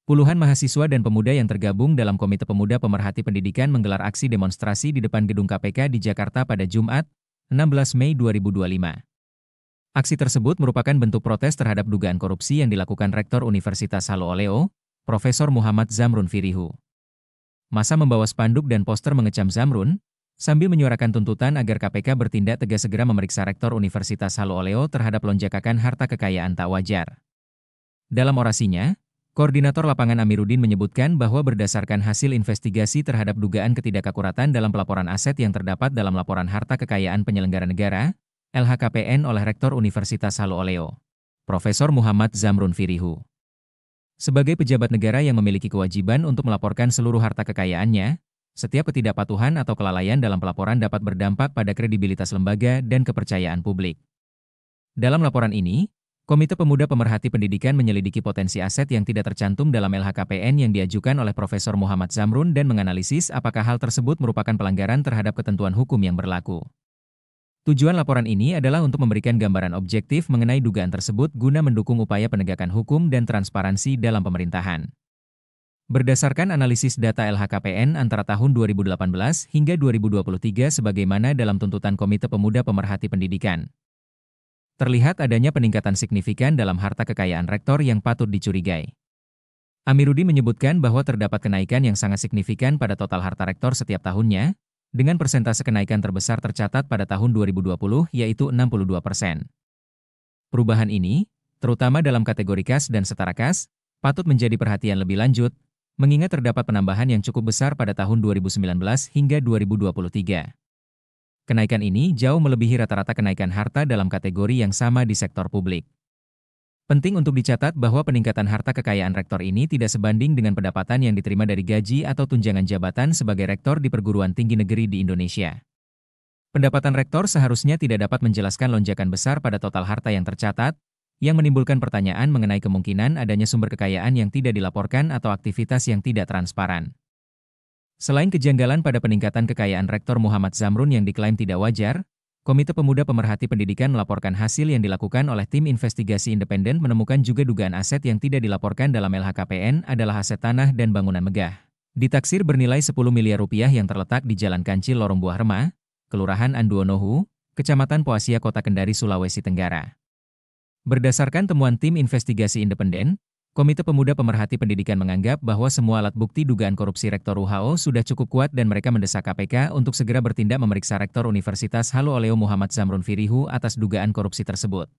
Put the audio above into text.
Puluhan mahasiswa dan pemuda yang tergabung dalam Komite Pemuda Pemerhati Pendidikan menggelar aksi demonstrasi di depan gedung KPK di Jakarta pada Jumat, 16 Mei 2025. Aksi tersebut merupakan bentuk protes terhadap dugaan korupsi yang dilakukan Rektor Universitas Halu Oleo, Profesor Muhammad Zamrun Firihu. Massa membawa spanduk dan poster mengecam Zamrun, sambil menyuarakan tuntutan agar KPK bertindak tegas segera memeriksa Rektor Universitas Halu Oleo terhadap lonjakan harta kekayaan tak wajar. Dalam orasinya, Koordinator Lapangan Amiruddin menyebutkan bahwa berdasarkan hasil investigasi terhadap dugaan ketidakakuratan dalam pelaporan aset yang terdapat dalam laporan harta kekayaan penyelenggara negara, LHKPN oleh Rektor Universitas Halu Oleo, Profesor Muhammad Zamrun Firihu. Sebagai pejabat negara yang memiliki kewajiban untuk melaporkan seluruh harta kekayaannya, setiap ketidakpatuhan atau kelalaian dalam pelaporan dapat berdampak pada kredibilitas lembaga dan kepercayaan publik. Dalam laporan ini, Komite Pemuda Pemerhati Pendidikan menyelidiki potensi aset yang tidak tercantum dalam LHKPN yang diajukan oleh Profesor Muhammad Zamrun dan menganalisis apakah hal tersebut merupakan pelanggaran terhadap ketentuan hukum yang berlaku. Tujuan laporan ini adalah untuk memberikan gambaran objektif mengenai dugaan tersebut guna mendukung upaya penegakan hukum dan transparansi dalam pemerintahan. Berdasarkan analisis data LHKPN antara tahun 2018 hingga 2023 sebagaimana dalam tuntutan Komite Pemuda Pemerhati Pendidikan, terlihat adanya peningkatan signifikan dalam harta kekayaan rektor yang patut dicurigai. Amiruddin menyebutkan bahwa terdapat kenaikan yang sangat signifikan pada total harta rektor setiap tahunnya, dengan persentase kenaikan terbesar tercatat pada tahun 2020 yaitu 62%. Perubahan ini, terutama dalam kategori kas dan setara kas, patut menjadi perhatian lebih lanjut, mengingat terdapat penambahan yang cukup besar pada tahun 2019 hingga 2023. Kenaikan ini jauh melebihi rata-rata kenaikan harta dalam kategori yang sama di sektor publik. Penting untuk dicatat bahwa peningkatan harta kekayaan rektor ini tidak sebanding dengan pendapatan yang diterima dari gaji atau tunjangan jabatan sebagai rektor di perguruan tinggi negeri di Indonesia. Pendapatan rektor seharusnya tidak dapat menjelaskan lonjakan besar pada total harta yang tercatat, yang menimbulkan pertanyaan mengenai kemungkinan adanya sumber kekayaan yang tidak dilaporkan atau aktivitas yang tidak transparan. Selain kejanggalan pada peningkatan kekayaan Rektor Muhammad Zamrun yang diklaim tidak wajar, Komite Pemuda Pemerhati Pendidikan melaporkan hasil yang dilakukan oleh tim investigasi independen menemukan juga dugaan aset yang tidak dilaporkan dalam LHKPN adalah aset tanah dan bangunan megah. Ditaksir bernilai 10 miliar rupiah yang terletak di Jalan Kancil Lorong Buah Rema, Kelurahan Anduonohu, Kecamatan Poasia Kota Kendari, Sulawesi Tenggara. Berdasarkan temuan tim investigasi independen, Komite Pemuda Pemerhati Pendidikan menganggap bahwa semua alat bukti dugaan korupsi Rektor UHO sudah cukup kuat dan mereka mendesak KPK untuk segera bertindak memeriksa Rektor Universitas Halu Oleo Muhammad Zamrun Firihu atas dugaan korupsi tersebut.